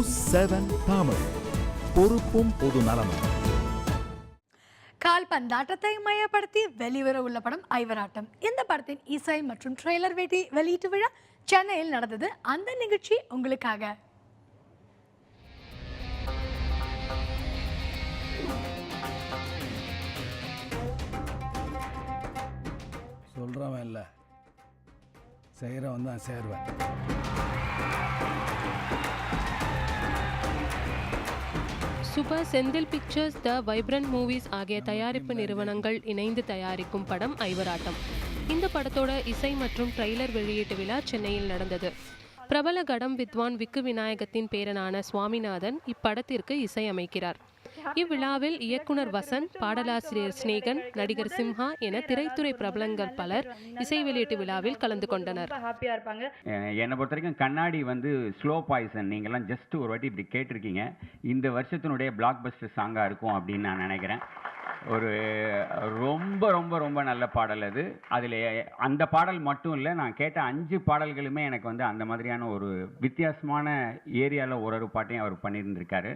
News 7 Tamil, பொறுப்பும் பொது நலமும். கால்பந்தாட்டத்தை மையப்படுத்தி வெளிவர உள்ள படம் ஐவராட்டம். இந்த படத்தின் இசை மற்றும் ட்ரெய்லர் வெளியீட்டு விழா சென்னையில் நடந்தது. அந்த நிகழ்ச்சி உங்களுக்காக. சொல்றவன் இல்லை, செய்கிறவன் தான் சேர்வேன். சூப்பர் செந்தில் பிக்சர்ஸ், த வைப்ரண்ட் மூவிஸ் ஆகிய தயாரிப்பு நிறுவனங்கள் இணைந்து தயாரிக்கும் படம் ஐவராட்டம். இந்த படத்தோட இசை மற்றும் ட்ரெய்லர் வெளியீட்டு விழா சென்னையில் நடந்தது. பிரபல கடம் வித்வான் விக்கு விநாயகத்தின் பேரனான சுவாமிநாதன் இப்படத்திற்கு இசையமைக்கிறார். இவ்விழாவில் இயக்குனர் வசந்த், பாடலாசிரியர் ஸ்நேகன், நடிகர் சிம்ஹா என திரைத்துறை பிரபலங்கள் பலர் இசை வெளியீட்டு விழாவில் கலந்து கொண்டனர். என்னை பொறுத்த வரைக்கும் கண்ணாடி ஸ்லோ பாய்சன் நீங்கள்லாம் ஜஸ்ட் ஒரு வாட்டி இப்படி கேட்டிருக்கீங்க. இந்த வருஷத்தினுடைய பிளாக் பஸ்டர் சாங்காக இருக்கும் அப்படின்னு நான் நினைக்கிறேன். ஒரு ரொம்ப ரொம்ப ரொம்ப நல்ல பாடல் அது. அதில் அந்த பாடல் மட்டும் இல்லை, நான் கேட்ட 5 பாடல்களுமே எனக்கு அந்த மாதிரியான ஒரு வித்தியாசமான ஏரியாவில் ஒரு பாட்டையும் அவர் பண்ணியிருந்திருக்காரு.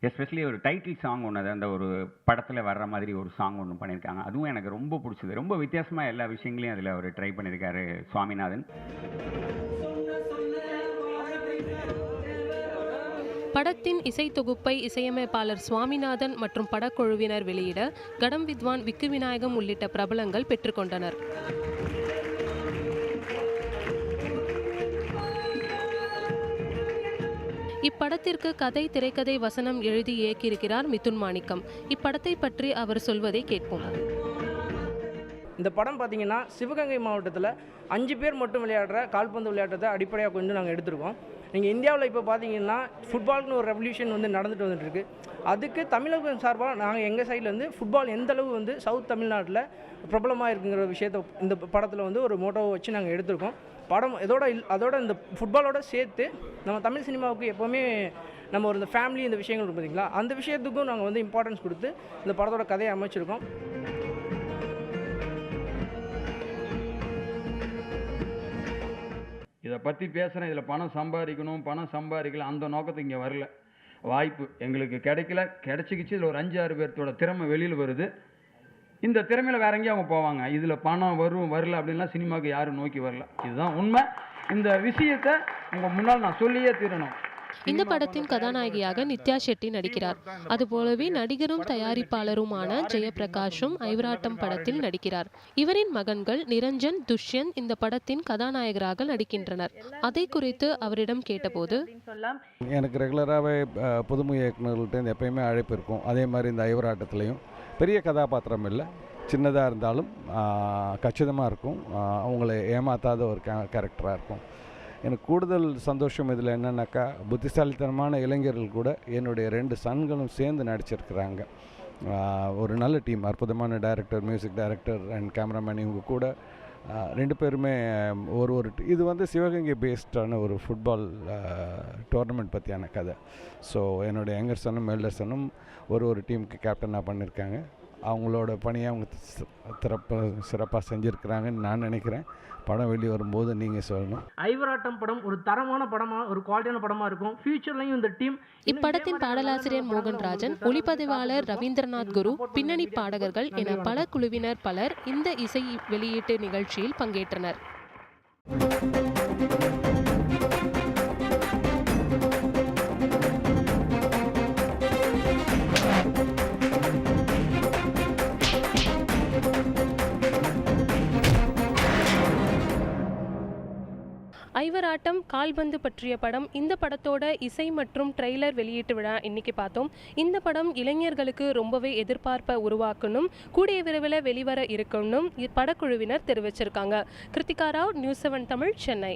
எஸ்பெஷலி ஒரு டைட்டில் சாங் ஒன்று, அந்த ஒரு படத்தில் வர்ற மாதிரி ஒரு சாங் ஒன்று பண்ணியிருக்காங்க. அதுவும் எனக்கு ரொம்ப பிடிச்சது. ரொம்ப வித்தியாசமாக எல்லா விஷயங்களையும் அதில் அவர் ட்ரை பண்ணியிருக்காரு சுவாமிநாதன். படத்தின் இசை தொகுப்பை இசையமைப்பாளர் சுவாமிநாதன் மற்றும் படக்குழுவினர் வெளியிட கடம் வித்வான் விக்கு விநாயகம் உள்ளிட்ட பிரபலங்கள் பெற்றுக்கொண்டனர். இப்படத்திற்கு கதை, திரைக்கதை, வசனம் எழுதி இயக்கியிருக்கிறார் மிதுன் மாணிக்கம். இப்படத்தை பற்றி அவர் சொல்வதை கேட்போம். இந்த படம் பார்த்திங்கன்னா சிவகங்கை மாவட்டத்தில் 5 பேர் மட்டும் விளையாடுற கால்பந்து விளையாட்டத்தை அடிப்படையாக கொண்டு நாங்கள் எடுத்திருக்கோம். நீங்கள் இந்தியாவில் இப்போ பார்த்தீங்கன்னா ஃபுட்பால்னு ஒரு ரெவல்யூஷன் நடந்துட்டு வந்துட்டுருக்கு. அதுக்கு தமிழகம் சார்பாக நாங்கள் எங்கள் சைட்லேருந்து ஃபுட்பால் எந்தளவு சவுத் தமிழ்நாட்டில் பிரபலமாக இருக்குங்கிற விஷயத்தை இந்த படத்தில் ஒரு மோட்டோவை வச்சு நாங்கள் எடுத்திருக்கோம். படம் அதோட இந்த ஃபுட்பாலோட சேர்த்து நம்ம தமிழ் சினிமாவுக்கு எப்போவுமே நம்ம இந்த ஃபேமிலி இந்த விஷயங்கள் இருக்கும் பார்த்தீங்களா, அந்த விஷயத்துக்கும் நாங்கள் இம்பார்ட்டன்ஸ் கொடுத்து இந்த படத்தோட கதையை அமைச்சிருக்கோம். இதை பற்றி பேசுகிறேன், இதில் பணம் சம்பாதிக்கல அந்த நோக்கத்துக்கு இங்கே வரல. வாய்ப்பு எங்களுக்கு கிடைச்சிக்கிச்சு. இதில் ஒரு 5-6 பேர்த்தோட திறமை வெளியில் வருது. இந்த திறமையில் வேற எங்கேயும் அவங்க போவாங்க. இதில் பணம் வரல அப்படின்லாம் சினிமாவுக்கு யாரும் நோக்கி வரல. இதுதான் உண்மை. இந்த விஷயத்தை உங்கள் முன்னால் நான் சொல்லியே தீரணும். இந்த படத்தின் கதாநாயகியாக நித்யா ஷெட்டி நடிக்கிறார். அதுபோலவே நடிகரும் தயாரிப்பாளருமான ஜெயபிரகாஷும் ஐவராட்டம் படத்தில் நடிக்கிறார். இவரின் மகன்கள் நிரஞ்சன், துஷ்யந்த் இந்த படத்தின் கதாநாயகராக நடிக்கின்றனர். அதை குறித்து அவரிடம் கேட்டபோது, எனக்கு ரெகுலராகவே புதுமுக இயக்குநர்கள்ட்ட எப்பயுமே அழைப்பு இருக்கும். அதே மாதிரி இந்த ஐவராட்டத்துலேயும் பெரிய கதாபாத்திரம் இல்லை, சின்னதாக இருந்தாலும் கச்சிதமாக இருக்கும், அவங்கள ஏமாத்தாத ஒரு கேரக்டராக இருக்கும். எனக்கு கூடுதல் சந்தோஷம் இதில் என்னென்னாக்கா, புத்திசாலித்தனமான இளைஞர்கள் கூட என்னுடைய 2 சன்களும் சேர்ந்து நடிச்சிருக்கிறாங்க. ஒரு நல்ல டீம், அற்புதமான director, music director and cameraman. இவங்க கூட 2 பேருமே ஒரு இது சிவகங்கை பேஸ்டான ஒரு ஃபுட்பால் டோர்னமெண்ட் பற்றியான கதை. ஸோ என்னுடைய யங்கர் சன்னும் எல்டர் சன்னும் ஒரு டீமுக்கு கேப்டனாக பண்ணியிருக்காங்க. அவங்களோட பணியை அவங்க சிறப்பாக செஞ்சுருக்கிறாங்கன்னு நான் நினைக்கிறேன். படம் வெளியே வரும்போது நீங்கள் சொல்லணும். ஐவராட்டம் படம் ஒரு தரமான படமாக, ஒரு குவாலிட்டியான படமாக இருக்கும். ஃபியூச்சர்லையும் இந்த டீம். இப்படத்தின் பாடலாசிரியர் மோகன்ராஜன், ஒளிப்பதிவாளர் ரவீந்திரநாத் குரு, பின்னணி பாடகர்கள் என பல குழுவினர் பலர் இந்த இசை வெளியீட்டு நிகழ்ச்சியில் பங்கேற்றனர். ஐவராட்டம் கால்பந்து பற்றிய படம். இந்த படத்தோட இசை மற்றும் ட்ரெய்லர் வெளியீட்டு விழா இன்னைக்கு பார்த்தோம். இந்த படம் இளைஞர்களுக்கு ரொம்பவே எதிர்பார்ப்பை உருவாக்கணும், கூடிய விரைவில் வெளிவர இருக்கணும் படக்குழுவினர் தெரிவிச்சிருக்காங்க. கிருத்திகா ராவ், நியூஸ் 7 தமிழ், சென்னை.